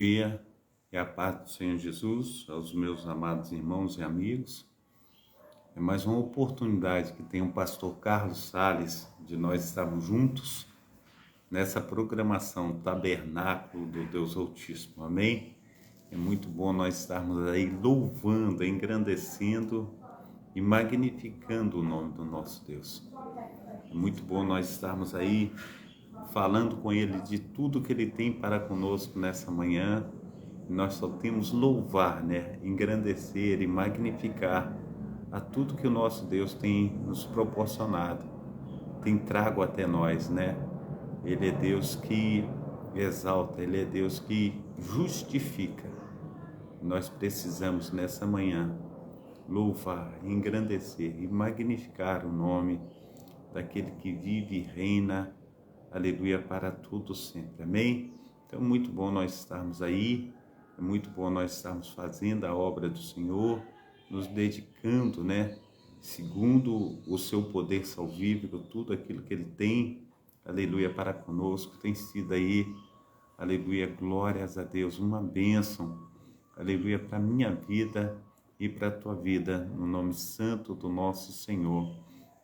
Dia e a paz do Senhor Jesus, aos meus amados irmãos e amigos. É mais uma oportunidade que tem o pastor Carlos Sales de nós estarmos juntos nessa programação Tabernáculo do Deus Altíssimo. Amém? É muito bom nós estarmos aí louvando, engrandecendo e magnificando o nome do nosso Deus. É muito bom nós estarmos aí falando com Ele de tudo que Ele tem para conosco nessa manhã. Nós só temos louvar, engrandecer e magnificar a tudo que o nosso Deus tem nos proporcionado, tem trago até nós, Ele é Deus que exalta, Ele é Deus que justifica. Nós precisamos nessa manhã louvar, engrandecer e magnificar o nome daquele que vive e reina, aleluia, para tudo sempre, amém? Então, muito bom nós estarmos aí, é muito bom nós estarmos fazendo a obra do Senhor, nos dedicando, segundo o seu poder salvífico, tudo aquilo que Ele tem, aleluia, para conosco, tem sido aí, aleluia, glórias a Deus, uma bênção, aleluia, para a minha vida e para a tua vida, no nome santo do nosso Senhor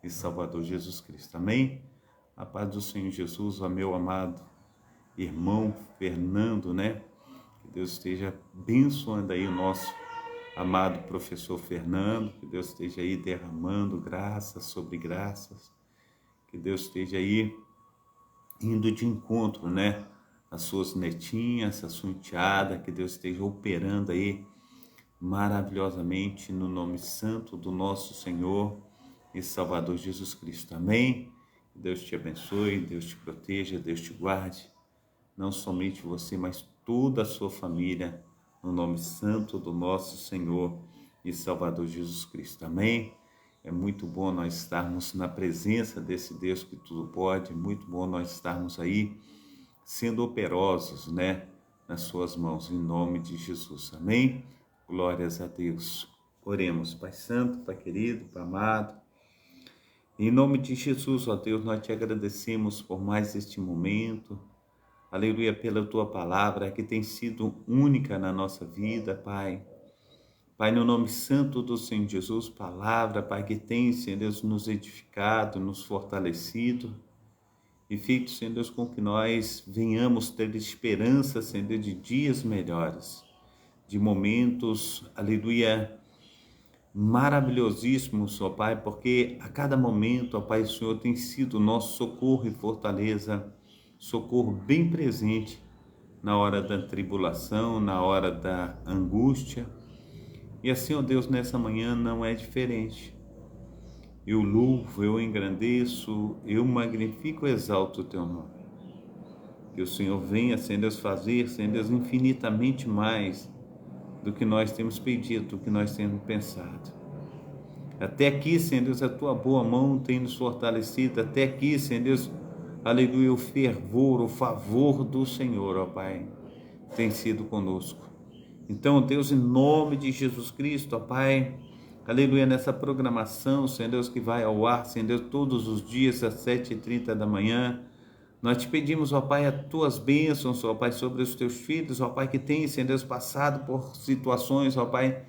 e Salvador Jesus Cristo, amém? A paz do Senhor Jesus, ó meu amado irmão Fernando, Que Deus esteja abençoando aí o nosso amado professor Fernando, que Deus esteja aí derramando graças sobre graças, que Deus esteja aí indo de encontro, às suas netinhas, à sua enteada, que Deus esteja operando aí maravilhosamente no nome santo do nosso Senhor e Salvador Jesus Cristo, amém? Deus te abençoe, Deus te proteja, Deus te guarde, não somente você, mas toda a sua família, no nome santo do nosso Senhor e Salvador Jesus Cristo, amém? É muito bom nós estarmos na presença desse Deus que tudo pode, é muito bom nós estarmos aí sendo operosos, nas suas mãos, em nome de Jesus, amém? Glórias a Deus. Oremos, Pai Santo, Pai querido, Pai amado, em nome de Jesus, ó Deus, nós te agradecemos por mais este momento, aleluia, pela tua palavra que tem sido única na nossa vida, Pai. Pai, no nome santo do Senhor Jesus, palavra, Pai, que tem, Senhor Deus, nos edificado, nos fortalecido e feito, Senhor Deus, com que nós venhamos ter esperança, Senhor Deus, de dias melhores, de momentos, aleluia, maravilhosíssimos, ó Pai, porque a cada momento, ó Pai, o Senhor tem sido nosso socorro e fortaleza, socorro bem presente na hora da tribulação, na hora da angústia. E assim, ó Deus, nessa manhã não é diferente. Eu louvo, eu engrandeço, eu magnifico, exalto o teu nome. Que o Senhor venha, Senhor Deus, fazer, Senhor Deus, infinitamente mais do que nós temos pedido, do que nós temos pensado. Até aqui, Senhor Deus, a tua boa mão tem nos fortalecido. Até aqui, Senhor Deus, aleluia, o fervor, o favor do Senhor, ó Pai, tem sido conosco. Então, Deus, em nome de Jesus Cristo, ó Pai, aleluia, nessa programação, Senhor Deus, que vai ao ar, Senhor Deus, todos os dias às 7h30 da manhã, nós te pedimos, ó Pai, as tuas bênçãos, ó Pai, sobre os teus filhos, ó Pai, que têm, Senhor Deus, passado por situações, ó Pai,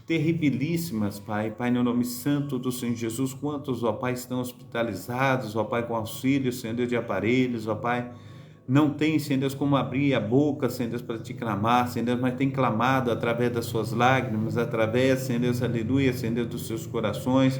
terribilíssimas, Pai. Pai, no nome santo do Senhor Jesus, quantos, ó Pai, estão hospitalizados, ó Pai, com auxílio, Senhor Deus, de aparelhos, ó Pai, não tem, Senhor Deus, como abrir a boca, Senhor Deus, para te clamar, Senhor Deus, mas tem clamado através das suas lágrimas, através, Senhor Deus, aleluia, Senhor Deus, dos seus corações,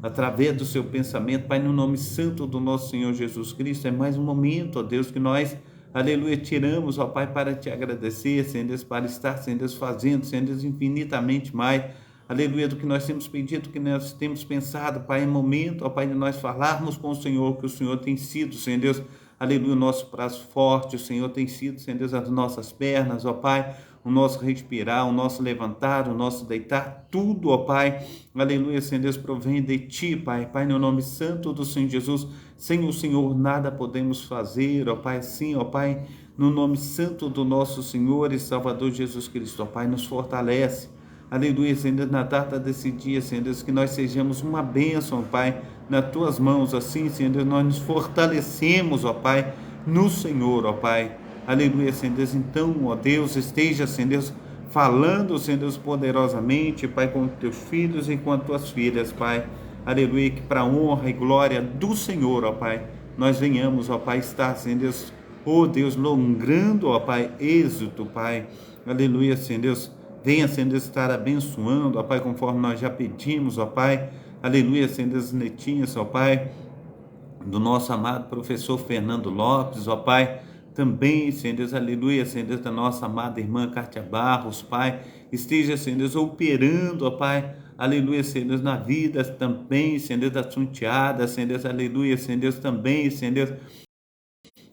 através do seu pensamento, Pai, no nome santo do nosso Senhor Jesus Cristo, é mais um momento, ó Deus, que nós, aleluia, tiramos, ó Pai, para te agradecer, Senhor Deus, para estar, Senhor Deus, fazendo, Senhor Deus, infinitamente mais, aleluia, do que nós temos pedido, do que nós temos pensado, Pai, é momento, ó Pai, de nós falarmos com o Senhor, que o Senhor tem sido, Senhor Deus, aleluia, o nosso braço forte, o Senhor tem sido, Senhor Deus, as nossas pernas, ó Pai, o nosso respirar, o nosso levantar, o nosso deitar, tudo, ó Pai, aleluia, Senhor Deus, provém de Ti, Pai, Pai, no nome santo do Senhor Jesus, sem o Senhor nada podemos fazer, ó Pai, sim, ó Pai, no nome santo do nosso Senhor e Salvador Jesus Cristo, ó Pai, nos fortalece, aleluia, Senhor Deus, na data desse dia, Senhor Deus, que nós sejamos uma bênção, ó Pai, nas Tuas mãos, assim, Senhor Deus, nós nos fortalecemos, ó Pai, no Senhor, ó Pai, aleluia, Senhor Deus. Então, ó Deus, esteja, Senhor Deus, falando, Senhor Deus, poderosamente, Pai, com teus filhos e com as tuas filhas, Pai, aleluia, que para a honra e glória do Senhor, ó Pai, nós venhamos, ó Pai, estar, Senhor Deus, ó Deus, logrando, ó Pai, êxito, Pai, aleluia, Senhor Deus, venha, Senhor Deus, estar abençoando, ó Pai, conforme nós já pedimos, ó Pai, aleluia, Senhor Deus, netinhas, ó Pai, do nosso amado professor Fernando Lopes, ó Pai, também, Senhor Deus, aleluia, Senhor Deus, da nossa amada irmã Cátia Barros, Pai, esteja, Senhor Deus, operando, ó Pai, aleluia, Senhor Deus, na vida também, Senhor Deus, da sua enteada, Senhor Deus, aleluia, Senhor Deus, também, Senhor Deus,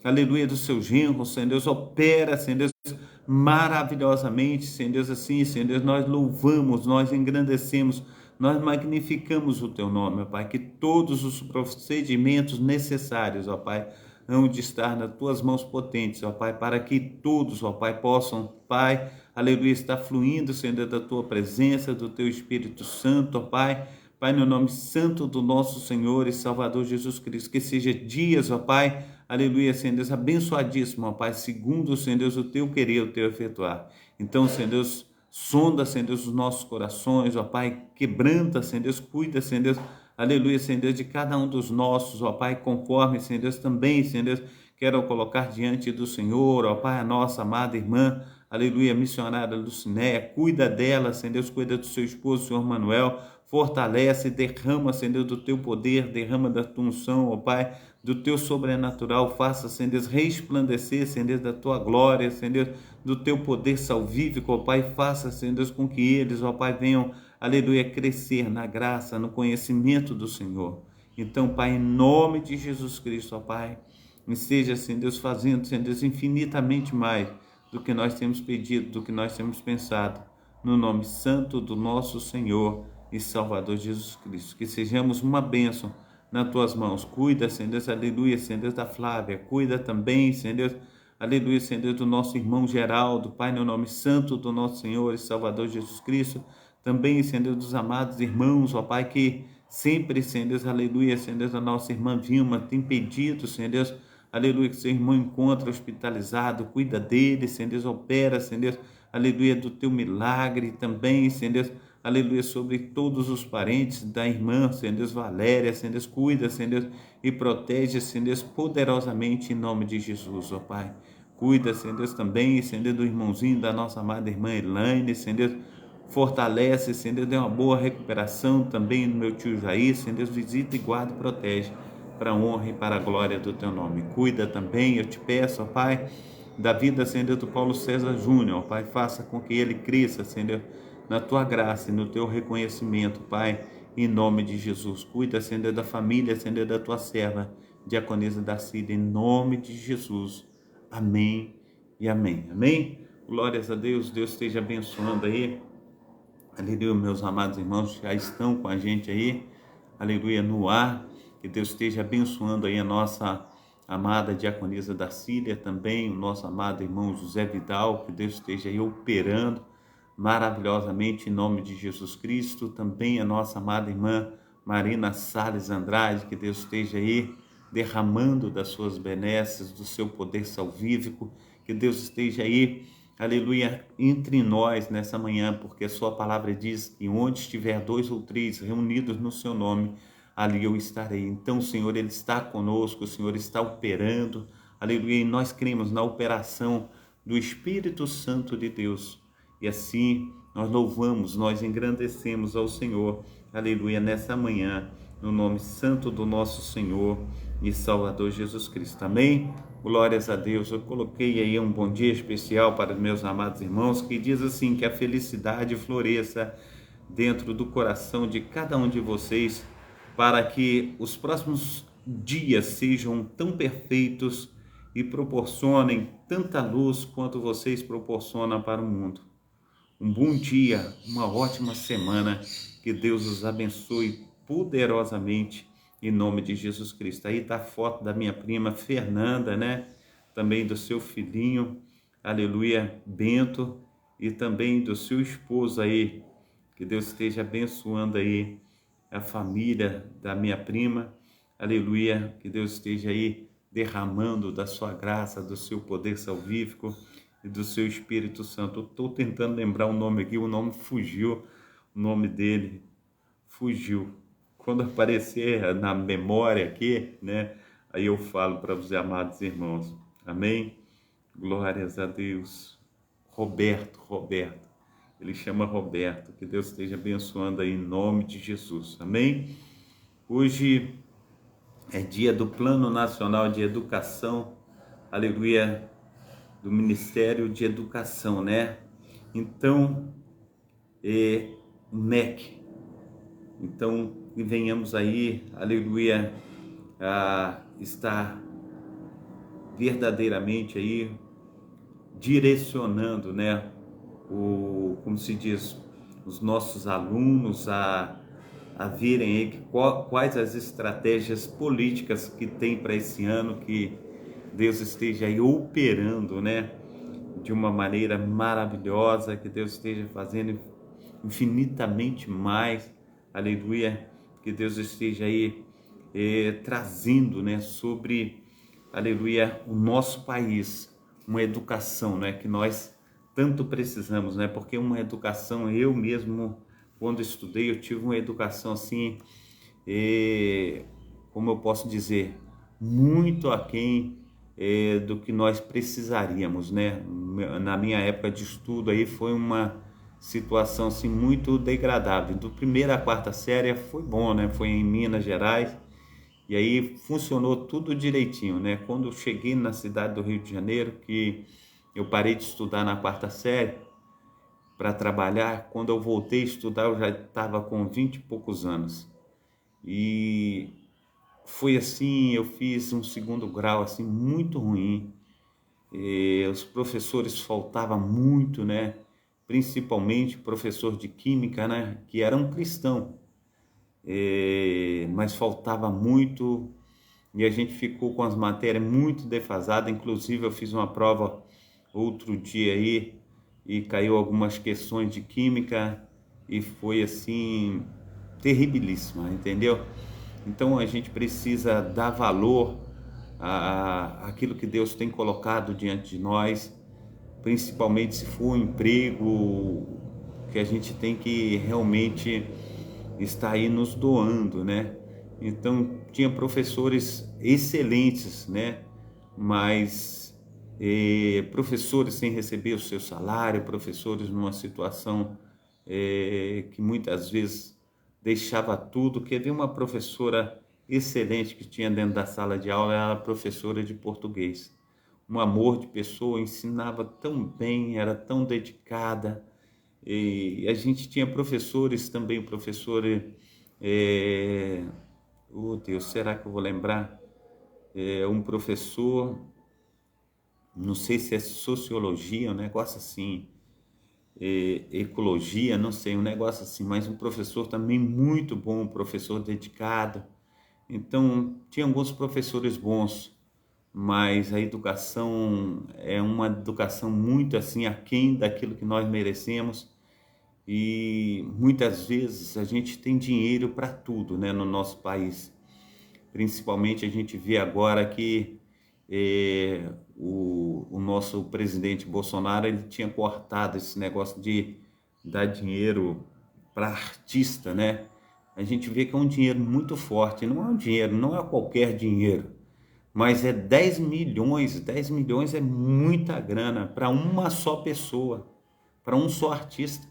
aleluia, do seu genro, Senhor Deus, opera, Senhor Deus, maravilhosamente, Senhor Deus, assim, Senhor Deus, nós louvamos, nós engrandecemos, nós magnificamos o teu nome, ó Pai, que todos os procedimentos necessários, ó Pai, hão de estar nas tuas mãos potentes, ó Pai, para que todos, ó Pai, possam, Pai, aleluia, estar fluindo, Senhor Deus, da tua presença, do teu Espírito Santo, ó Pai, Pai, no nome santo do nosso Senhor e Salvador Jesus Cristo, que seja dias, ó Pai, aleluia, Senhor Deus, abençoadíssimo, ó Pai, segundo, Senhor Deus, o teu querer, o teu efetuar. Então, Senhor Deus, sonda, Senhor Deus, os nossos corações, ó Pai, quebranta, Senhor Deus, cuida, Senhor Deus, aleluia, Senhor Deus, de cada um dos nossos, ó Pai, conforme, Senhor Deus, também, Senhor Deus, quero colocar diante do Senhor, ó Pai, a nossa amada irmã, aleluia, missionária Lucinéia, cuida dela, Senhor Deus, cuida do seu esposo, Senhor Manuel, fortalece, derrama, Senhor Deus, do teu poder, derrama da tua unção, ó Pai, do teu sobrenatural, faça, Senhor Deus, resplandecer, Senhor Deus, da tua glória, Senhor Deus, do teu poder salvífico, ó Pai, faça, Senhor Deus, com que eles, ó Pai, venham, aleluia, crescer na graça, no conhecimento do Senhor. Então, Pai, em nome de Jesus Cristo, ó Pai, esteja, Senhor Deus, fazendo, Senhor Deus, infinitamente mais do que nós temos pedido, do que nós temos pensado, no nome santo do nosso Senhor e Salvador Jesus Cristo, que sejamos uma bênção nas tuas mãos. Cuida, Senhor Deus, aleluia, Senhor Deus, da Flávia, cuida também, Senhor Deus, aleluia, Senhor Deus, do nosso irmão Geraldo, Pai, no nome santo do nosso Senhor e Salvador Jesus Cristo, também, Senhor Deus, dos amados irmãos, ó Pai, que sempre, Senhor Deus, aleluia, Senhor Deus, a nossa irmã Vilma tem pedido, Senhor Deus, aleluia, que seu irmão encontra hospitalizado, cuida dele, Senhor Deus, opera, Senhor Deus, aleluia, do teu milagre também, Senhor Deus, aleluia, sobre todos os parentes da irmã, Senhor Deus, Valéria, Senhor Deus, cuida, Senhor Deus, e protege, Senhor Deus, poderosamente em nome de Jesus, ó Pai. Cuida, Senhor Deus, também, Senhor Deus, do irmãozinho da nossa amada irmã Elaine, Senhor Deus, fortalece, Senhor Deus, dê uma boa recuperação também no meu tio Jair, Senhor Deus, visita e guarda e protege, para a honra e para a glória do teu nome. Cuida também, eu te peço, ó Pai, da vida, Senhor Deus, do Paulo César Júnior, ó Pai, faça com que ele cresça, Senhor Deus, na tua graça e no teu reconhecimento, Pai, em nome de Jesus. Cuida, Senhor Deus, da família, Senhor Deus, da tua serva, diaconisa Darcília, em nome de Jesus. Amém e amém. Amém? Glórias a Deus, Deus esteja abençoando aí. Aleluia, meus amados irmãos, já estão com a gente aí, aleluia, no ar, que Deus esteja abençoando aí a nossa amada diaconisa Darcília, também o nosso amado irmão José Vidal, que Deus esteja aí operando maravilhosamente em nome de Jesus Cristo, também a nossa amada irmã Marina Salles Andrade, que Deus esteja aí derramando das suas benesses, do seu poder salvífico, que Deus esteja aí, aleluia, entre nós nessa manhã, porque a sua palavra diz que onde estiver 2 ou 3 reunidos no seu nome, ali eu estarei. Então, Senhor, Ele está conosco, o Senhor está operando, aleluia, e nós cremos na operação do Espírito Santo de Deus. E assim, nós louvamos, nós engrandecemos ao Senhor, aleluia, nessa manhã, no nome santo do nosso Senhor e Salvador Jesus Cristo. Amém? Glórias a Deus. Eu coloquei aí um bom dia especial para os meus amados irmãos, que diz assim, que a felicidade floresça dentro do coração de cada um de vocês, para que os próximos dias sejam tão perfeitos e proporcionem tanta luz quanto vocês proporcionam para o mundo. Um bom dia, uma ótima semana, que Deus os abençoe poderosamente em nome de Jesus Cristo. Aí está a foto da minha prima Fernanda, né? Também do seu filhinho, aleluia, Bento, e também do seu esposo aí, que Deus esteja abençoando aí a família da minha prima, aleluia, que Deus esteja aí derramando da sua graça, do seu poder salvífico e do seu Espírito Santo. Estou tentando lembrar o nome aqui, o nome fugiu, o nome dele fugiu. Quando aparecer na memória aqui, né, aí eu falo para os amados irmãos. Amém? Glórias a Deus. Roberto. Ele chama Roberto. Que Deus esteja abençoando aí em nome de Jesus. Amém? Hoje é dia do Plano Nacional de Educação. Aleluia. Do Ministério de Educação, né? Então, MEC. Então, venhamos aí, aleluia, a estar verdadeiramente aí direcionando, né, como se diz, os nossos alunos a verem aí quais as estratégias políticas que tem para esse ano, que Deus esteja aí operando, né, de uma maneira maravilhosa, que Deus esteja fazendo infinitamente mais, aleluia, que Deus esteja aí trazendo, né, sobre, aleluia, o nosso país, uma educação, né, que nós tanto precisamos, né, porque uma educação, eu mesmo, quando estudei, eu tive uma educação assim, como eu posso dizer, muito aquém do que nós precisaríamos, né? Na minha época de estudo aí foi uma situação assim muito degradável. Do primeira à quarta série foi bom, né? Foi em Minas Gerais e aí funcionou tudo direitinho, né? Quando eu cheguei na cidade do Rio de Janeiro, que eu parei de estudar na quarta série para trabalhar, quando eu voltei a estudar eu já estava com 20 e poucos anos. E foi assim, eu fiz um segundo grau assim muito ruim. Os professores faltavam muito, né? Principalmente professor de química, né? Que era um cristão, mas faltava muito e a gente ficou com as matérias muito defasadas. Inclusive eu fiz uma prova outro dia aí e caiu algumas questões de química e foi assim terribilíssima, entendeu? Então a gente precisa dar valor àquilo que Deus tem colocado diante de nós, principalmente se for um emprego que a gente tem que realmente estar aí nos doando, né? Então tinha professores excelentes, né? Mas professores sem receber o seu salário, professores numa situação que muitas vezes deixava tudo. Que havia uma professora excelente que tinha dentro da sala de aula, era a professora de português. Um amor de pessoa, ensinava tão bem, era tão dedicada. E a gente tinha professores também, oh Deus, será que eu vou lembrar? Um professor, não sei se é sociologia, um negócio assim, ecologia, não sei, um negócio assim, mas um professor também muito bom, um professor dedicado. Então, tinha alguns professores bons, mas a educação é uma educação muito assim aquém daquilo que nós merecemos. E muitas vezes a gente tem dinheiro para tudo, né, no nosso país. Principalmente a gente vê agora que o nosso presidente Bolsonaro, ele tinha cortado esse negócio de dar dinheiro para artista, né? A gente vê que é um dinheiro muito forte, não é um dinheiro, não é qualquer dinheiro, mas é 10 milhões é muita grana para uma só pessoa, para um só artista.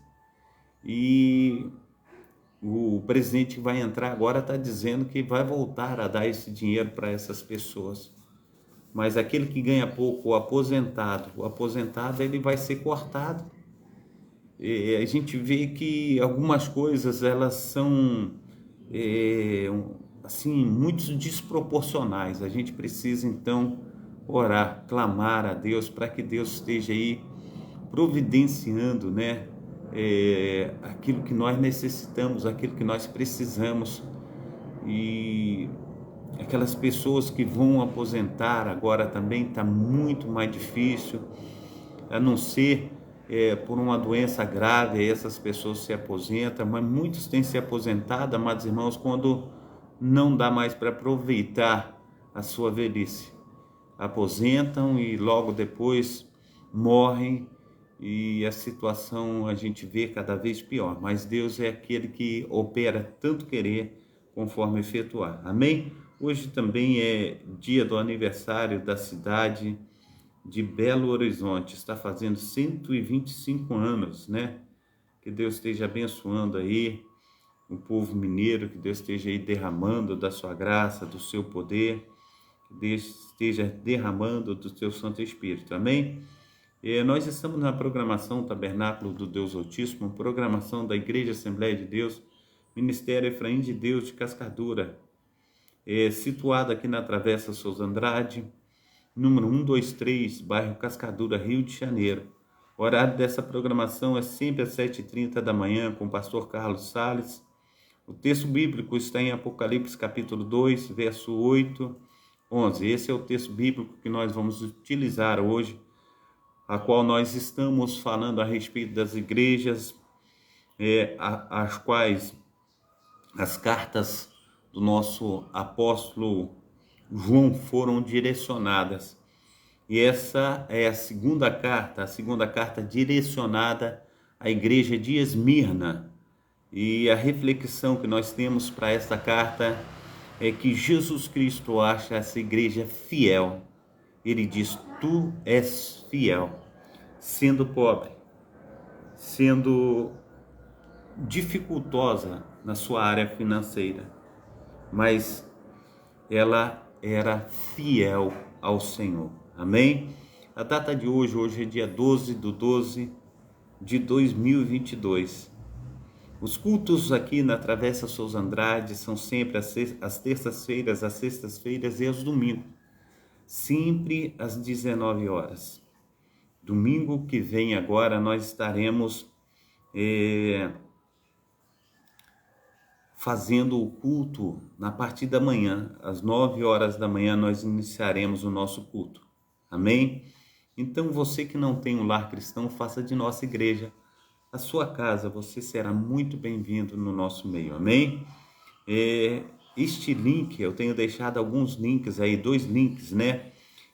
E o presidente que vai entrar agora está dizendo que vai voltar a dar esse dinheiro para essas pessoas. Mas aquele que ganha pouco, o aposentado ele vai ser cortado. E a gente vê que algumas coisas elas são assim muito desproporcionais. A gente precisa então orar, clamar a Deus para que Deus esteja aí providenciando, né, aquilo que nós necessitamos, aquilo que nós precisamos. E aquelas pessoas que vão aposentar agora também está muito mais difícil, a não ser por uma doença grave, aí essas pessoas se aposentam, mas muitos têm se aposentado, amados irmãos, quando não dá mais para aproveitar a sua velhice. aposentam e logo depois morrem, e a situação a gente vê cada vez pior. Mas Deus é aquele que opera tanto querer conforme efetuar. Amém? Hoje também é dia do aniversário da cidade de Belo Horizonte. Está fazendo 125 anos, né? Que Deus esteja abençoando aí o povo mineiro, que Deus esteja aí derramando da sua graça, do seu poder, que Deus esteja derramando do seu Santo Espírito. Amém? Nós estamos na programação Tabernáculo do Deus Altíssimo, programação da Igreja Assembleia de Deus, Ministério Efraim de Deus de Cascadura, situado aqui na Travessa Souza Andrade, número 123, bairro Cascadura, Rio de Janeiro. O horário dessa programação é sempre às 7h30 da manhã, com o pastor Carlos Salles. O texto bíblico está em Apocalipse capítulo 2, verso 8, 11. Esse é o texto bíblico que nós vamos utilizar hoje, a qual nós estamos falando a respeito das igrejas, as quais as cartas do nosso apóstolo João foram direcionadas. E essa é a segunda carta direcionada à igreja de Esmirna. E a reflexão que nós temos para esta carta é que Jesus Cristo acha essa igreja fiel. Ele diz: tu és fiel, sendo pobre, sendo dificultosa na sua área financeira, mas ela era fiel ao Senhor. Amém? A data de hoje é dia 12/12 de 2022. Os cultos aqui na Travessa Souza Andrade são sempre às terças-feiras, às sextas-feiras e aos domingos, sempre às 19 horas. Domingo que vem agora nós estaremos fazendo o culto na parte da manhã. Às 9 horas da manhã nós iniciaremos o nosso culto. Amém? Então você que não tem um lar cristão, faça de nossa igreja a sua casa. Você será muito bem-vindo no nosso meio. Amém? Este link, eu tenho deixado alguns links aí, 2 links, né?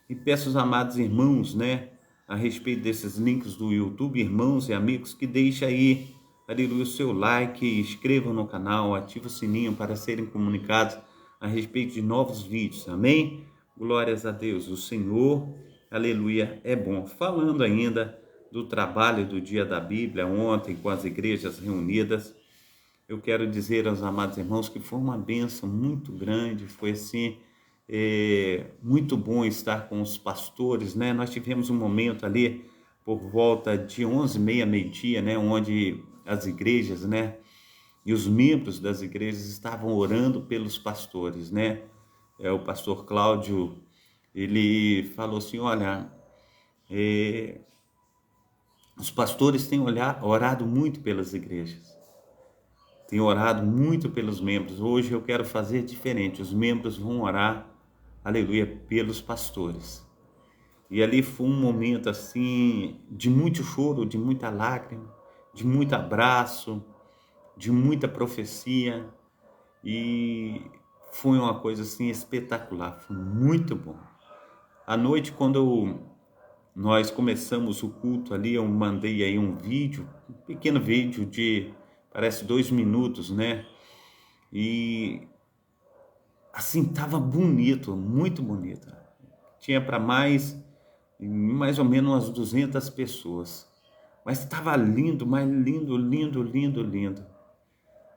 E peço aos amados irmãos, né, a respeito desses links do YouTube, irmãos e amigos, que deixem aí, aleluia, o seu like, inscrevam no canal, ative o sininho para serem comunicados a respeito de novos vídeos. Amém? Glórias a Deus. O Senhor, aleluia, é bom. Falando ainda do trabalho do Dia da Bíblia, ontem com as igrejas reunidas, eu quero dizer aos amados irmãos que foi uma bênção muito grande, foi assim, muito bom estar com os pastores, né? Nós tivemos um momento ali por volta de 11h30, meio-dia, né? Onde as igrejas, né? E os membros das igrejas estavam orando pelos pastores, né? O pastor Cláudio, ele falou assim: olha, os pastores têm orado muito pelas igrejas, têm orado muito pelos membros. Hoje eu quero fazer diferente, os membros vão orar, aleluia, pelos pastores. E ali foi um momento assim, de muito choro, de muita lágrima, de muito abraço, de muita profecia, e foi uma coisa assim espetacular, foi muito bom. À noite, quando nós começamos o culto ali, eu mandei aí um vídeo, um pequeno vídeo de, parece 2 minutos, né? E assim, tava bonito, muito bonito. Tinha para mais ou menos umas 200 pessoas. Mas estava lindo, mas lindo, lindo, lindo, lindo.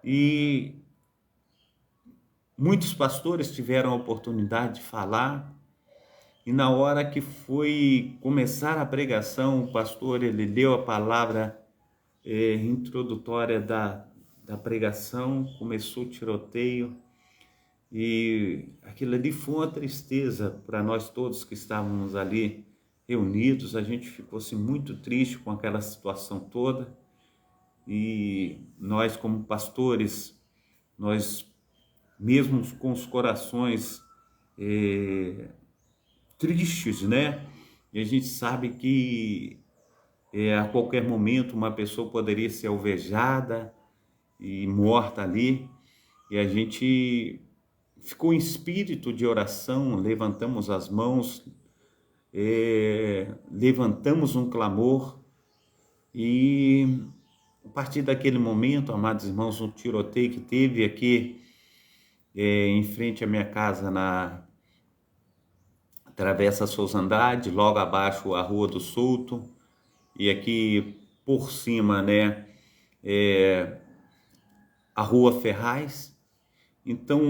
E muitos pastores tiveram a oportunidade de falar. E na hora que foi começar a pregação, o pastor, ele deu a palavra introdutória da pregação, começou o tiroteio. E aquilo ali foi uma tristeza para nós todos que estávamos ali reunidos. A gente ficou assim, muito triste com aquela situação toda. E nós, como pastores, nós mesmo com os corações tristes, né? E a gente sabe que a qualquer momento uma pessoa poderia ser alvejada e morta ali. E a gente ficou em espírito de oração, levantamos as mãos, levantamos um clamor e a partir daquele momento, amados irmãos, um tiroteio que teve aqui em frente à minha casa na Travessa Souza Andrade, logo abaixo a Rua do Souto, e aqui por cima, né, a Rua Ferraz. Então,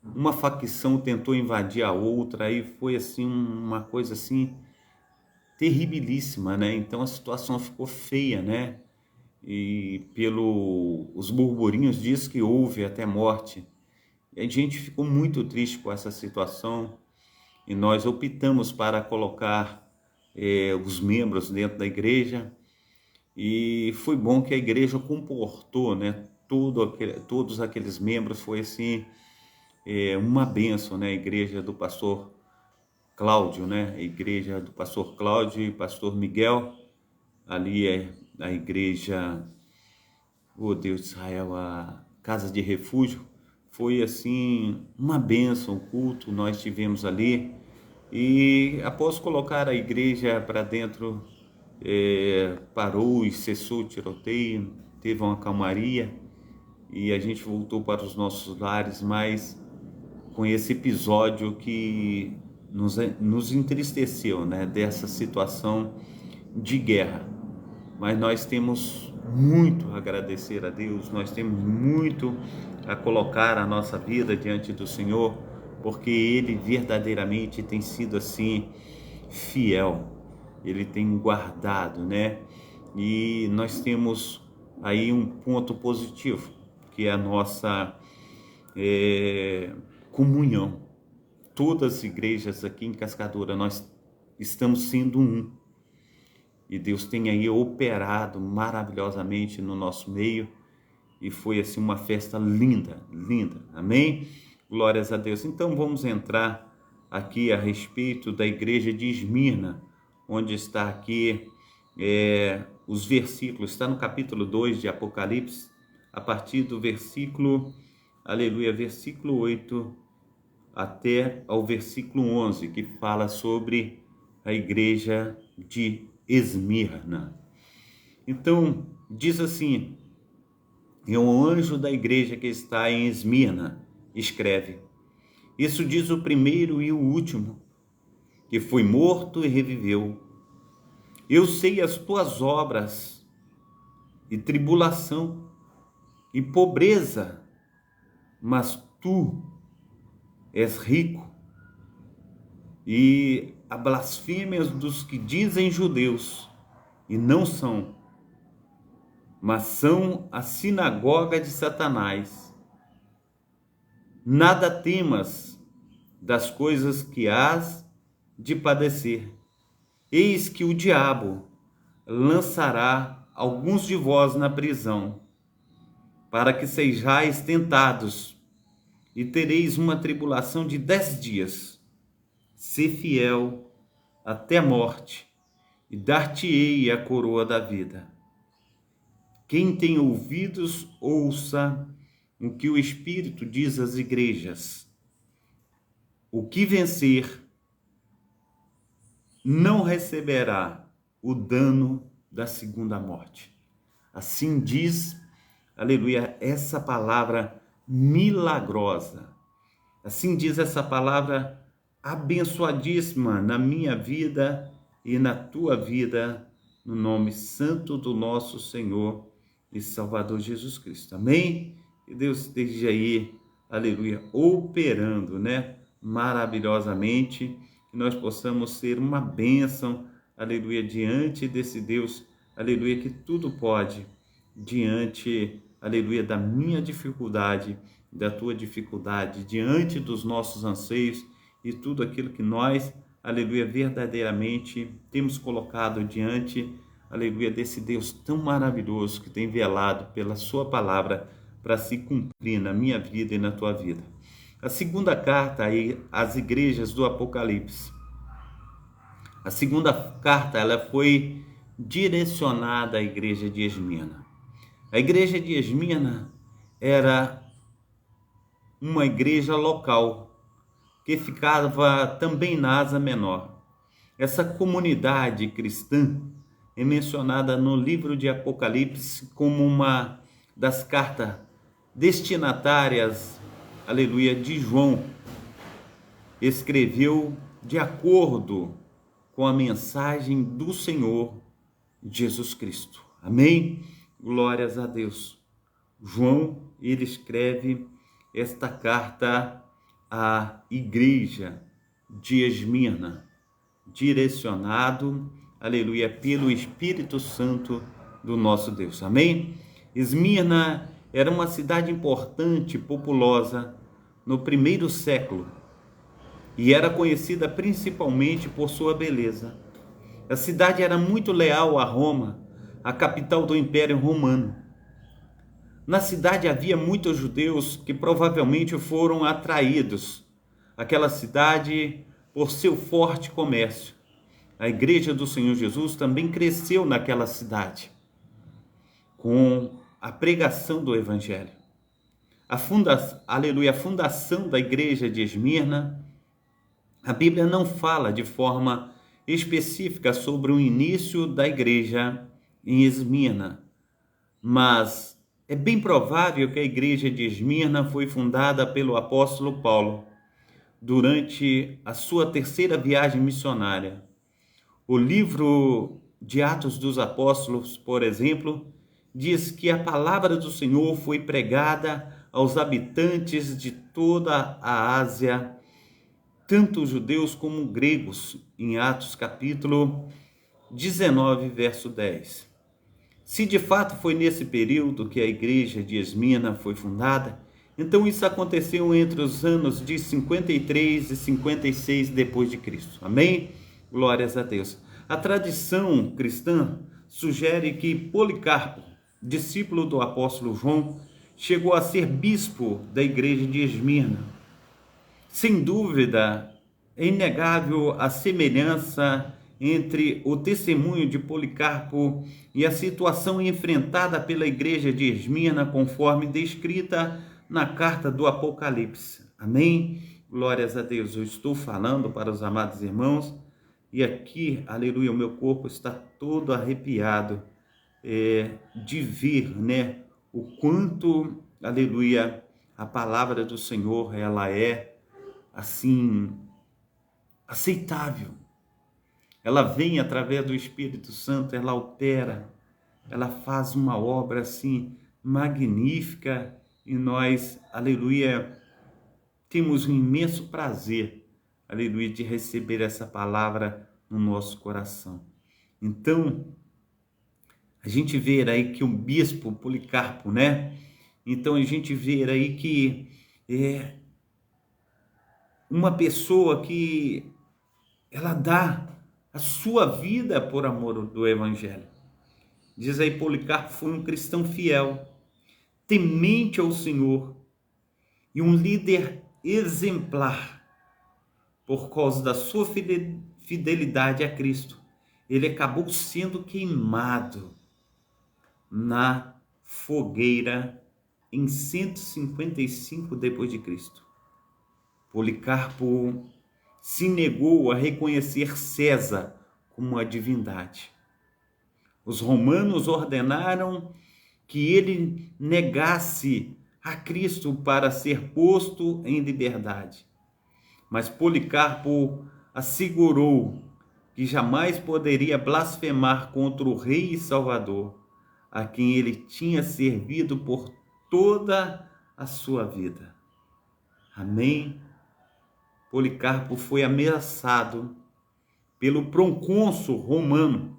uma facção tentou invadir a outra, aí foi assim uma coisa assim terribilíssima, né? Então a situação ficou feia, né? E os burburinhos diz que houve até morte. E a gente ficou muito triste com essa situação e nós optamos para colocar os membros dentro da igreja, e foi bom que a igreja comportou, né? Todos aqueles membros, foi assim, uma bênção, né? A igreja do pastor Cláudio, né? A igreja do pastor Cláudio e pastor Miguel, ali é a igreja, oh Deus de Israel, a Casa de Refúgio. Foi assim uma bênção o culto nós tivemos ali, e após colocar a igreja para dentro, parou e cessou o tiroteio, teve uma calmaria e a gente voltou para os nossos lares, mas com esse episódio que nos entristeceu, né, dessa situação de guerra. Mas nós temos muito a agradecer a Deus, nós temos muito a colocar a nossa vida diante do Senhor, porque Ele verdadeiramente tem sido assim fiel, Ele tem guardado, né? E nós temos aí um ponto positivo, que é a nossa comunhão. Todas as igrejas aqui em Cascadura, nós estamos sendo um. E Deus tem aí operado maravilhosamente no nosso meio, e foi assim uma festa linda, linda, amém? Glórias a Deus. Então vamos entrar aqui a respeito da igreja de Esmirna, onde está aqui os versículos, está no capítulo 2 de Apocalipse, a partir do versículo, aleluia, versículo 8 até ao versículo 11, que fala sobre a igreja de Esmirna. Então, diz assim: e um anjo da igreja que está em Esmirna escreve: isso diz o primeiro e o último, que foi morto e reviveu. Eu sei as tuas obras, e tribulação, e pobreza, mas tu és rico, e a blasfêmias dos que dizem judeus, e não são, mas são a sinagoga de Satanás. Nada temas das coisas que hás de padecer. Eis que o diabo lançará alguns de vós na prisão, para que sejais tentados, e tereis uma tribulação de 10 dias. Sê fiel até a morte, e dar-te-ei a coroa da vida. Quem tem ouvidos, ouça o que o Espírito diz às igrejas. O que vencer não receberá o dano da segunda morte. Assim diz, aleluia, essa palavra milagrosa. Assim diz essa palavra abençoadíssima na minha vida e na tua vida, no nome santo do nosso Senhor e Salvador Jesus Cristo. Amém? Que Deus esteja aí, aleluia, operando, né, maravilhosamente, que nós possamos ser uma bênção, aleluia, diante desse Deus, aleluia, que tudo pode, diante, aleluia, da minha dificuldade, da tua dificuldade, diante dos nossos anseios e tudo aquilo que nós, aleluia, verdadeiramente temos colocado diante, aleluia, desse Deus tão maravilhoso que tem velado pela sua palavra para se cumprir na minha vida e na tua vida. A segunda carta aí às igrejas do Apocalipse. A segunda carta, ela foi direcionada à igreja de Esmirna. A igreja de Esmirna era uma igreja local, que ficava também na Ásia Menor. Essa comunidade cristã é mencionada no livro de Apocalipse como uma das cartas destinatárias, aleluia, de João. Escreveu de acordo com a mensagem do Senhor Jesus Cristo. Amém? Glórias a Deus. João, ele escreve esta carta à igreja de Esmirna, direcionado, aleluia, pelo Espírito Santo do nosso Deus. Amém? Esmirna era uma cidade importante, populosa, no primeiro século, e era conhecida principalmente por sua beleza. A cidade era muito leal a Roma, a capital do Império Romano. Na cidade havia muitos judeus que provavelmente foram atraídos àquela cidade por seu forte comércio. A igreja do Senhor Jesus também cresceu naquela cidade com a pregação do Evangelho. A fundação da igreja de Esmirna, a Bíblia não fala de forma específica sobre o início da igreja em Esmirna, mas é bem provável que a igreja de Esmirna foi fundada pelo apóstolo Paulo durante a sua terceira viagem missionária. O livro de Atos dos Apóstolos, por exemplo, diz que a palavra do Senhor foi pregada aos habitantes de toda a Ásia, tanto judeus como gregos, em Atos capítulo 19, verso 10. Se de fato foi nesse período que a igreja de Esmirna foi fundada, então isso aconteceu entre os anos de 53 e 56 depois de Cristo. Amém? Glórias a Deus. A tradição cristã sugere que Policarpo, discípulo do apóstolo João, chegou a ser bispo da igreja de Esmirna. Sem dúvida, é inegável a semelhança entre o testemunho de Policarpo e a situação enfrentada pela igreja de Esmirna, conforme descrita na carta do Apocalipse. Amém? Glórias a Deus. Eu estou falando para os amados irmãos e aqui, aleluia, o meu corpo está todo arrepiado de ver, o quanto, aleluia, a palavra do Senhor, ela é assim aceitável. Ela vem através do Espírito Santo, ela opera, ela faz uma obra assim magnífica e nós, aleluia, temos um imenso prazer, aleluia, de receber essa palavra no nosso coração. Então, a gente vê aí que o bispo Policarpo, então a gente vê aí que é uma pessoa que ela dá a sua vida por amor do Evangelho. Diz aí, Policarpo foi um cristão fiel, temente ao Senhor e um líder exemplar. Por causa da sua fidelidade a Cristo, ele acabou sendo queimado na fogueira em 155 depois de Cristo. Policarpo se negou a reconhecer César como a divindade. Os romanos ordenaram que ele negasse a Cristo para ser posto em liberdade. Mas Policarpo assegurou que jamais poderia blasfemar contra o Rei e Salvador, a quem ele tinha servido por toda a sua vida. Amém? Policarpo foi ameaçado pelo procônsul romano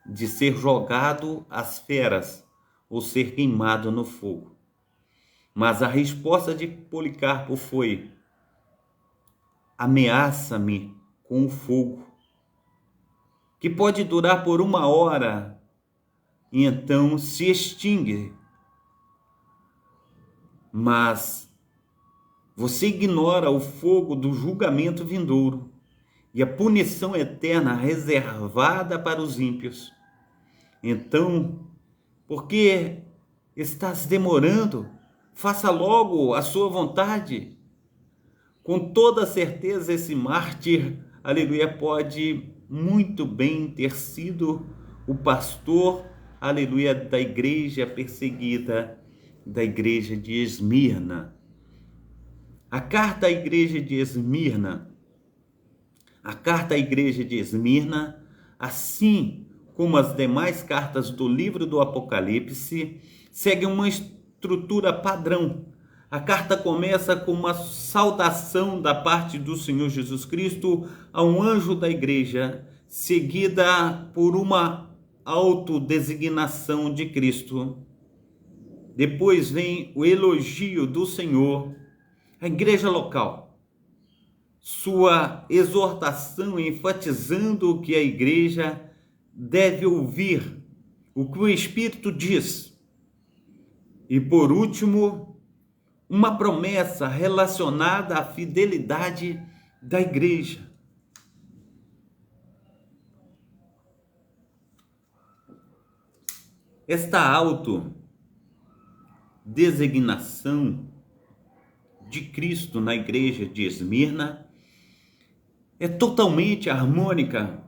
de ser jogado às feras ou ser queimado no fogo. Mas a resposta de Policarpo foi: ameaça-me com o fogo, que pode durar por 1 hora e então se extingue. Mas você ignora o fogo do julgamento vindouro e a punição eterna reservada para os ímpios. Então, por que estás demorando? Faça logo a sua vontade. com toda certeza esse mártir, aleluia, pode muito bem ter sido o pastor, aleluia, da igreja perseguida, da igreja de Esmirna. A carta à igreja de Esmirna, assim como as demais cartas do livro do Apocalipse, segue uma estrutura padrão. A carta começa com uma saudação da parte do Senhor Jesus Cristo a um anjo da igreja, seguida por uma autodesignação de Cristo. Depois vem o elogio do Senhor à igreja local, sua exortação enfatizando que a igreja deve ouvir o que o Espírito diz. E por último, uma promessa relacionada à fidelidade da igreja. Esta autodesignação de Cristo na igreja de Esmirna é totalmente harmônica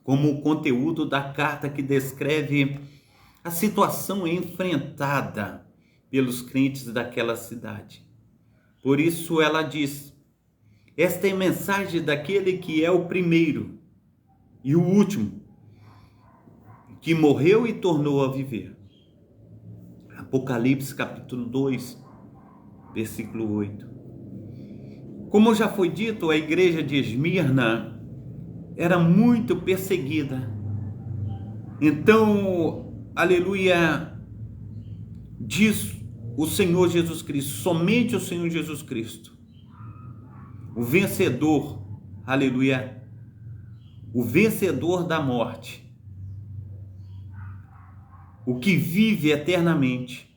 como o conteúdo da carta que descreve a situação enfrentada pelos crentes daquela cidade. Por isso ela diz: esta é a mensagem daquele que é o primeiro e o último, que morreu e tornou a viver. Apocalipse capítulo 2, versículo 8. Como já foi dito, a igreja de Esmirna era muito perseguida. Então, aleluia, diz o Senhor Jesus Cristo, somente o Senhor Jesus Cristo, o vencedor, aleluia, o vencedor da morte, o que vive eternamente,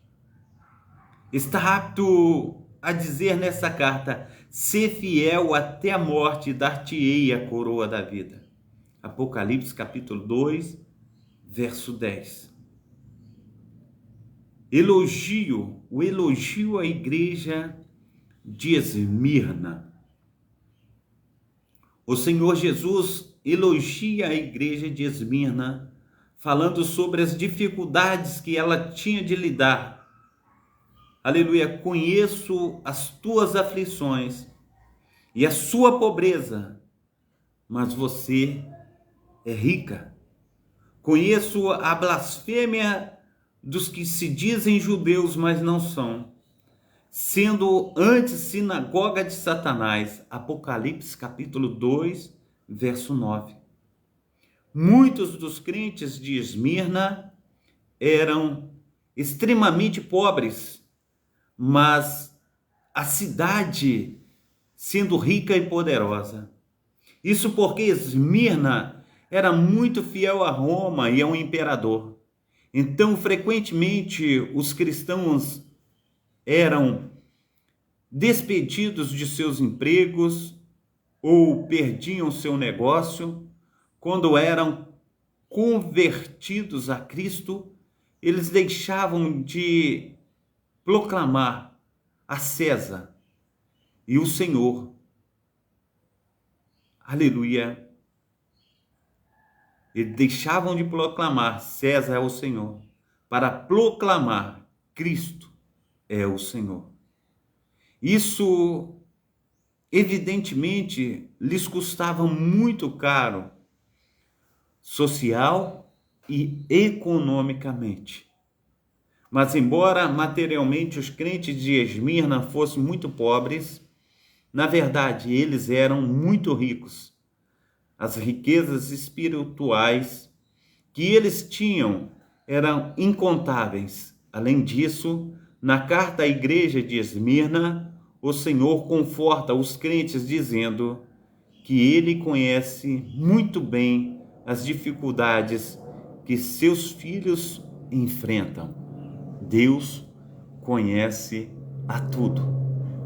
está apto a dizer nessa carta: ser fiel até a morte, dar-te-ei a coroa da vida. Apocalipse capítulo 2, verso 10. O elogio à igreja de Esmirna. O Senhor Jesus elogia a igreja de Esmirna, falando sobre as dificuldades que ela tinha de lidar. Aleluia, conheço as tuas aflições e a sua pobreza, mas você é rica. Conheço a blasfêmia dos que se dizem judeus, mas não são, sendo antes sinagoga de Satanás. Apocalipse capítulo 2, verso 9. Muitos dos crentes de Esmirna eram extremamente pobres, mas a cidade sendo rica e poderosa. Isso porque Esmirna era muito fiel a Roma e ao imperador. Então, frequentemente, os cristãos eram despedidos de seus empregos ou perdiam seu negócio. Quando eram convertidos a Cristo, eles deixavam de proclamar a César e o Senhor. Aleluia. Eles deixavam de proclamar César é o Senhor para proclamar Cristo é o Senhor. Isso, evidentemente, lhes custava muito caro, social e economicamente. Mas embora materialmente os crentes de Esmirna fossem muito pobres, na verdade eles eram muito ricos. As riquezas espirituais que eles tinham eram incontáveis. Além disso, na carta à igreja de Esmirna, o Senhor conforta os crentes dizendo que ele conhece muito bem as dificuldades que seus filhos enfrentam. Deus conhece a tudo.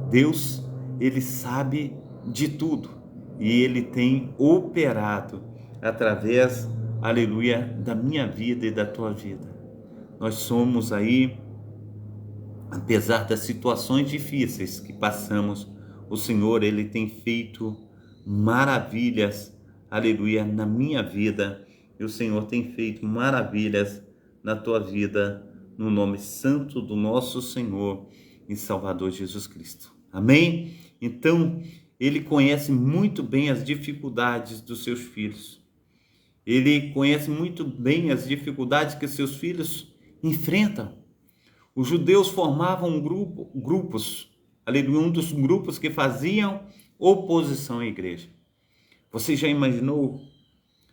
Deus, ele sabe de tudo e ele tem operado através, aleluia, da minha vida e da tua vida. Nós somos aí, apesar das situações difíceis que passamos, o Senhor, Ele tem feito maravilhas, aleluia, na minha vida, e o Senhor tem feito maravilhas na tua vida, no nome santo do nosso Senhor e Salvador Jesus Cristo. Amém? Então, Ele conhece muito bem as dificuldades dos seus filhos. Ele conhece muito bem as dificuldades que seus filhos enfrentam. Os judeus formavam grupos, aleluia, um dos grupos que faziam oposição à igreja. Você já imaginou?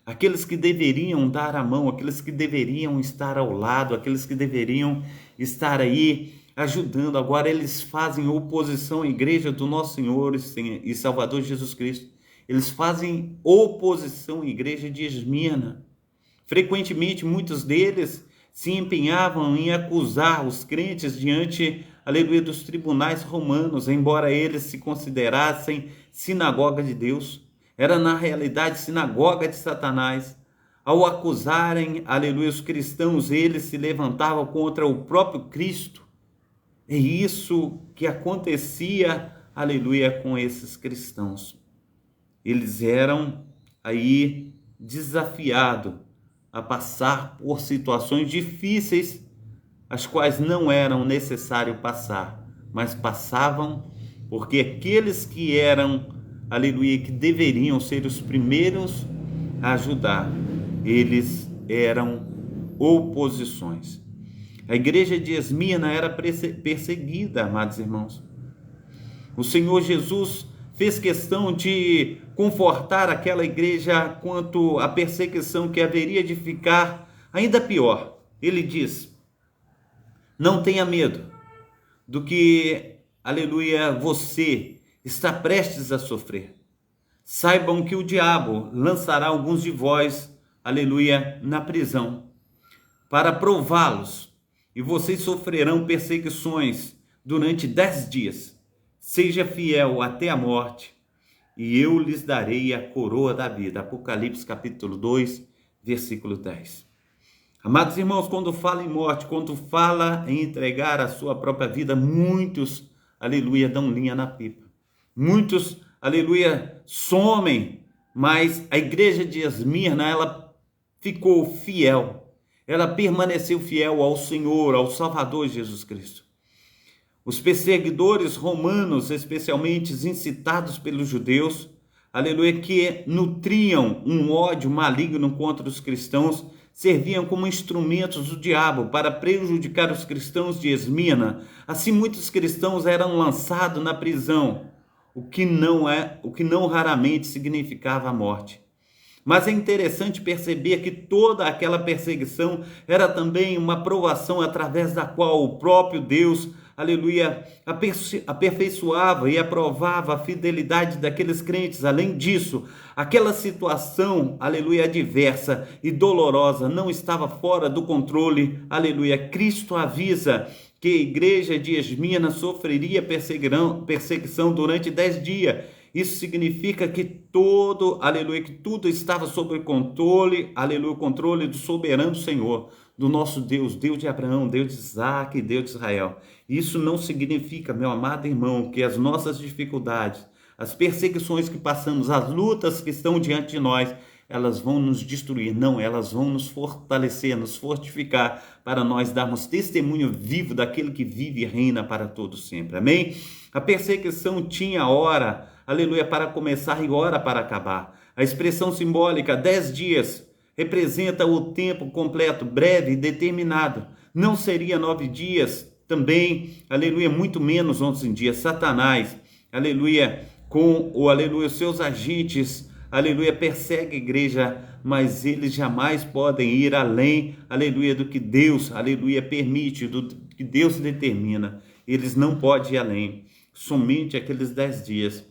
Aqueles que deveriam dar a mão, aqueles que deveriam estar ao lado, aqueles que deveriam estar aí ajudando, agora eles fazem oposição à igreja do nosso Senhor e Salvador Jesus Cristo. Eles fazem oposição à igreja de Esmirna. Frequentemente, muitos deles se empenhavam em acusar os crentes diante, aleluia, dos tribunais romanos, embora eles se considerassem sinagoga de Deus. Era na realidade sinagoga de Satanás. Ao acusarem, aleluia, os cristãos, eles se levantavam contra o próprio Cristo. É isso que acontecia, aleluia, com esses cristãos. Eles eram aí desafiados a passar por situações difíceis, as quais não eram necessário passar, mas passavam porque aqueles que eram, aleluia, que deveriam ser os primeiros a ajudar, eles eram oposições. A igreja de Esmirna era perseguida, amados irmãos. O Senhor Jesus fez questão de confortar aquela igreja quanto à perseguição que haveria de ficar ainda pior. Ele diz: não tenha medo do que, aleluia, você está prestes a sofrer. Saibam que o diabo lançará alguns de vós, aleluia, na prisão, para prová-los, e vocês sofrerão perseguições durante 10 dias. Seja fiel até a morte, e eu lhes darei a coroa da vida. Apocalipse capítulo 2, versículo 10. Amados irmãos, quando fala em morte, quando fala em entregar a sua própria vida, muitos, aleluia, dão linha na pipa. Muitos, aleluia, somem, mas a igreja de Esmirna, ela ficou fiel. Ela permaneceu fiel ao Senhor, ao Salvador Jesus Cristo. Os perseguidores romanos, especialmente incitados pelos judeus, aleluia, que nutriam um ódio maligno contra os cristãos, serviam como instrumentos do diabo para prejudicar os cristãos de Esmirna. Assim, muitos cristãos eram lançados na prisão, o que não raramente significava a morte. Mas é interessante perceber que toda aquela perseguição era também uma provação através da qual o próprio Deus, aleluia, aperfeiçoava e aprovava a fidelidade daqueles crentes. Além disso, aquela situação, aleluia, adversa e dolorosa não estava fora do controle, aleluia. Cristo avisa que a igreja de Esmirna sofreria perseguição durante 10 dias. Isso significa que que tudo estava sob controle, aleluia, o controle do soberano Senhor, do nosso Deus, Deus de Abraão, Deus de Isaac e Deus de Israel. Isso não significa, meu amado irmão, que as nossas dificuldades, as perseguições que passamos, as lutas que estão diante de nós, elas vão nos destruir. Não, elas vão nos fortalecer, nos fortificar, para nós darmos testemunho vivo daquele que vive e reina para todo sempre. Amém? A perseguição tinha hora, aleluia, para começar e hora para acabar. A expressão simbólica 10 dias representa o tempo completo, breve e determinado. Não seria 9 dias também, aleluia, muito menos 11 dias. Satanás, aleluia, com os seus agentes, aleluia, persegue a igreja, mas eles jamais podem ir além, aleluia, do que Deus, aleluia, permite, do que Deus determina. Eles não podem ir além, somente aqueles 10 dias.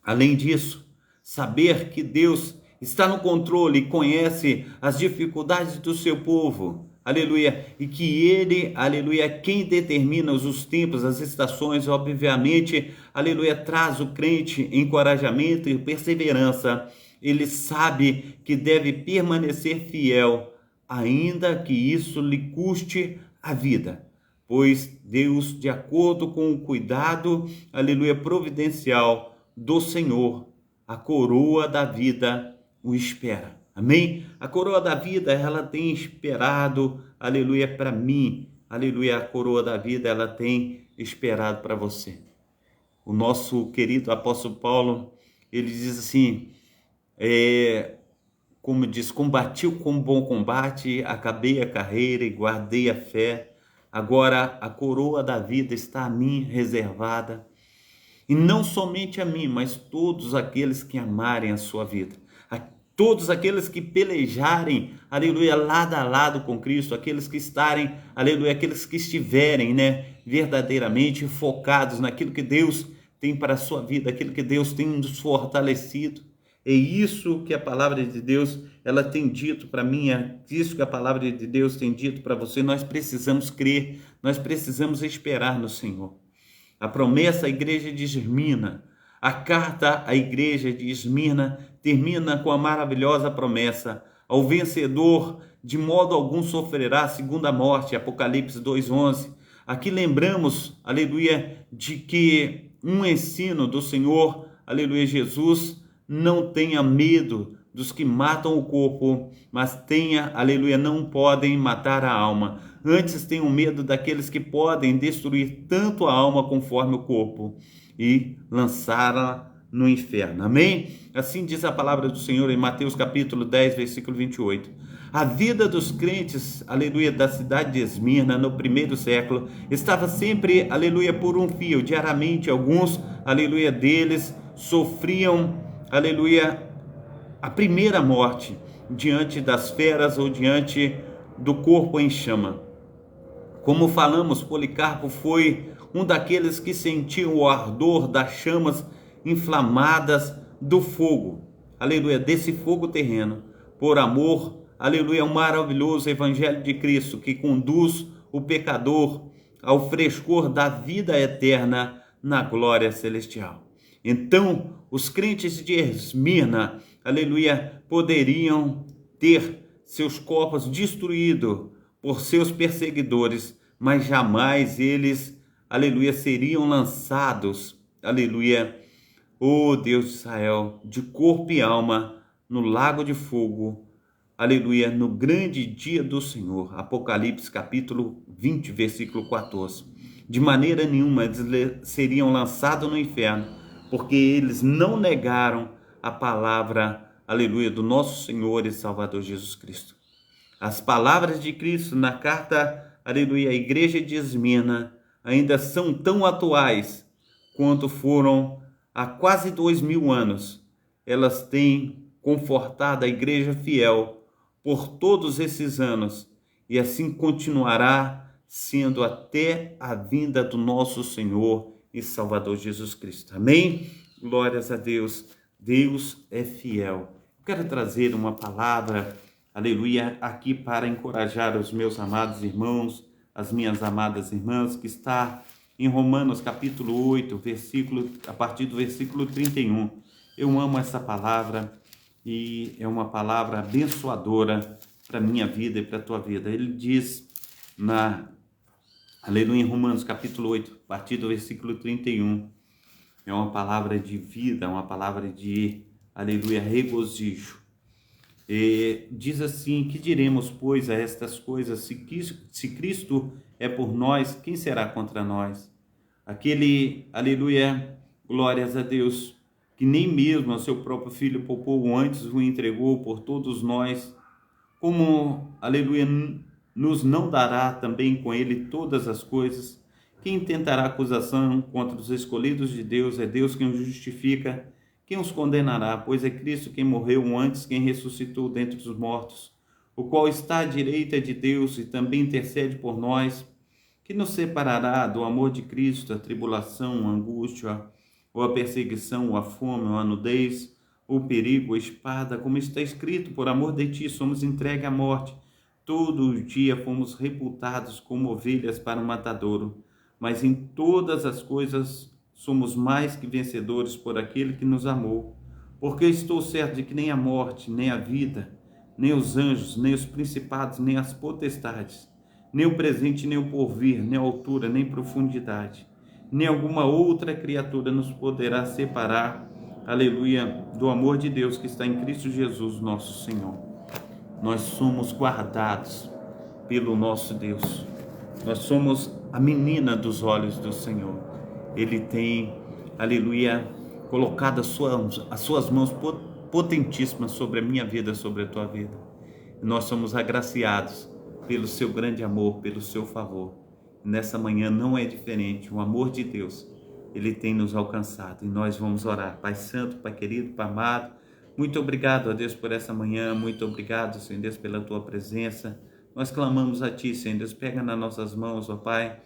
Além disso, saber que Deus está no controle e conhece as dificuldades do seu povo, aleluia, e que Ele, aleluia, é quem determina os tempos, as estações, obviamente, aleluia, traz o crente encorajamento e perseverança. Ele sabe que deve permanecer fiel, ainda que isso lhe custe a vida, pois Deus, de acordo com o cuidado, aleluia, providencial do Senhor, a coroa da vida o espera. Amém? A coroa da vida, ela tem esperado, aleluia, para mim. Aleluia, a coroa da vida, ela tem esperado para você. O nosso querido apóstolo Paulo, ele diz assim, como diz, combati o bom combate, acabei a carreira e guardei a fé. Agora a coroa da vida está a mim reservada. E não somente a mim, mas todos aqueles que amarem a sua vida. Todos aqueles que pelejarem, aleluia, lado a lado com Cristo, aqueles que estarem, aleluia, aqueles que estiverem, verdadeiramente focados naquilo que Deus tem para a sua vida, aquilo que Deus tem nos fortalecido. É isso que a palavra de Deus, ela tem dito para mim, é isso que a palavra de Deus tem dito para você. Nós precisamos crer, nós precisamos esperar no Senhor. A promessa à igreja de Esmirna, a carta à igreja de Esmirna termina com a maravilhosa promessa: ao vencedor de modo algum sofrerá a segunda morte, Apocalipse 2:11. Aqui lembramos, aleluia, de que um ensino do Senhor, aleluia, Jesus, não tenha medo dos que matam o corpo, mas tenha, aleluia, não podem matar a alma. Antes tenham medo daqueles que podem destruir tanto a alma conforme o corpo e lançá-la no inferno. Amém? Assim diz a palavra do Senhor em Mateus capítulo 10, versículo 28. A vida dos crentes, aleluia, da cidade de Esmirna no primeiro século estava sempre, aleluia, por um fio. Diariamente alguns, aleluia, deles sofriam, aleluia, a primeira morte diante das feras ou diante do corpo em chama. Como falamos, Policarpo foi um daqueles que sentiu o ardor das chamas inflamadas do fogo, aleluia, desse fogo terreno, por amor, aleluia, ao maravilhoso evangelho de Cristo, que conduz o pecador ao frescor da vida eterna na glória celestial. Então, os crentes de Esmirna, aleluia, poderiam ter seus corpos destruídos por seus perseguidores, mas jamais eles, aleluia, seriam lançados, aleluia, ó Deus de Israel, de corpo e alma, no lago de fogo, aleluia, no grande dia do Senhor. Apocalipse capítulo 20, versículo 14. De maneira nenhuma eles seriam lançados no inferno, porque eles não negaram a palavra, aleluia, do nosso Senhor e Salvador Jesus Cristo. As palavras de Cristo na carta, aleluia, à igreja de Esmirna ainda são tão atuais quanto foram há quase 2000 anos. Elas têm confortado a igreja fiel por todos esses anos e assim continuará sendo até a vinda do nosso Senhor e Salvador Jesus Cristo. Amém? Glórias a Deus. Deus é fiel. Quero trazer uma palavra, aleluia, aqui para encorajar os meus amados irmãos, as minhas amadas irmãs, que está em Romanos capítulo 8, a partir do versículo 31. Eu amo essa palavra e é uma palavra abençoadora para a minha vida e para a tua vida. Ele diz aleluia, em Romanos capítulo 8, a partir do versículo 31. É uma palavra de vida, uma palavra de, aleluia, regozijo. E diz assim: que diremos, pois, a estas coisas? Se Cristo é por nós, quem será contra nós? Aquele, aleluia, glórias a Deus, que nem mesmo a seu próprio Filho poupou, antes o entregou por todos nós, como, aleluia, nos não dará também com ele todas as coisas? Quem tentará acusação contra os escolhidos de Deus? É Deus quem os justifica. Quem os condenará? Pois é Cristo quem morreu, antes quem ressuscitou dentre os mortos, o qual está à direita de Deus e também intercede por nós. Que nos separará do amor de Cristo? A tribulação, a angústia, ou a perseguição, ou a fome, ou a nudez, ou o perigo, ou a espada? Como está escrito: por amor de ti somos entregues à morte. Todo o dia fomos reputados como ovelhas para o matadouro. Mas em todas as coisas somos mais que vencedores por aquele que nos amou. Porque estou certo de que nem a morte, nem a vida, nem os anjos, nem os principados, nem as potestades, nem o presente, nem o porvir, nem a altura, nem profundidade, nem alguma outra criatura nos poderá separar, aleluia, do amor de Deus que está em Cristo Jesus, nosso Senhor. Nós somos guardados pelo nosso Deus. Nós somos a menina dos olhos do Senhor. Ele tem, aleluia, colocado as suas mãos potentíssimas sobre a minha vida, sobre a tua vida. Nós somos agraciados pelo seu grande amor, pelo seu favor. Nessa manhã não é diferente. O amor de Deus, ele tem nos alcançado e nós vamos orar. Pai Santo, Pai querido, Pai amado, muito obrigado, ó Deus, por essa manhã. Muito obrigado, Senhor Deus, pela tua presença. Nós clamamos a ti, Senhor Deus, pega nas nossas mãos, ó Pai.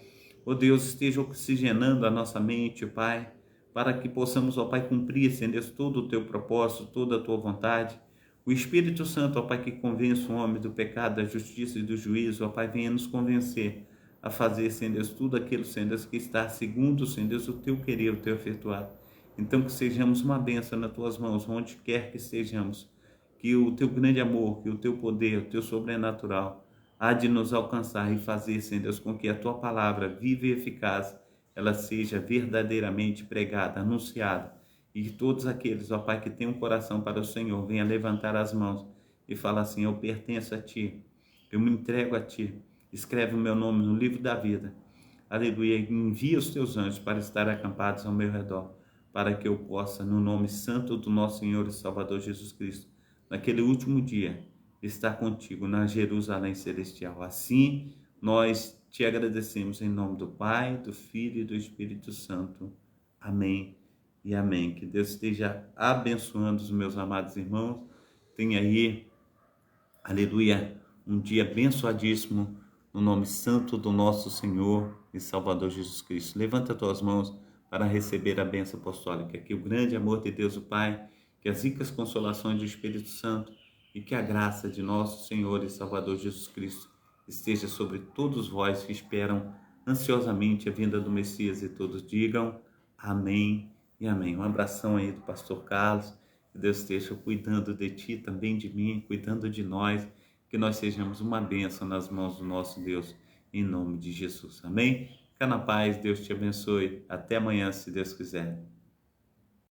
Ó Deus, esteja oxigenando a nossa mente, ó Pai, para que possamos, ó Pai, cumprir, Senhor Deus, todo o teu propósito, toda a tua vontade. O Espírito Santo, ó Pai, que convence o homem do pecado, da justiça e do juízo, ó Pai, venha nos convencer a fazer, Senhor Deus, tudo aquilo, Senhor Deus, que está segundo, Senhor Deus, o teu querer, o teu efetuar. Então, que sejamos uma bênção nas tuas mãos, onde quer que estejamos. Que o teu grande amor, que o teu poder, o teu sobrenatural, há de nos alcançar e fazer, Senhor Deus, com que a tua palavra, viva e eficaz, ela seja verdadeiramente pregada, anunciada. E que todos aqueles, ó Pai, que têm um coração para o Senhor, venham levantar as mãos e falar assim: eu pertenço a Ti, eu me entrego a Ti. Escreve o meu nome no livro da vida. Aleluia. Envia os teus anjos para estar acampados ao meu redor, para que eu possa, no nome santo do nosso Senhor e Salvador Jesus Cristo, naquele último dia, estar contigo na Jerusalém celestial. Assim, nós te agradecemos em nome do Pai, do Filho e do Espírito Santo. Amém e amém. Que Deus esteja abençoando os meus amados irmãos. Tenha aí, aleluia, um dia abençoadíssimo, no nome santo do nosso Senhor e Salvador Jesus Cristo. Levanta as tuas mãos para receber a bênção apostólica. Que o grande amor de Deus o Pai, que as ricas consolações do Espírito Santo e que a graça de nosso Senhor e Salvador Jesus Cristo esteja sobre todos vós que esperam ansiosamente a vinda do Messias, e todos digam amém e amém. Um abração aí do pastor Carlos. Que Deus esteja cuidando de ti, também de mim, cuidando de nós, que nós sejamos uma bênção nas mãos do nosso Deus, em nome de Jesus. Amém? Fica na paz, Deus te abençoe. Até amanhã, se Deus quiser.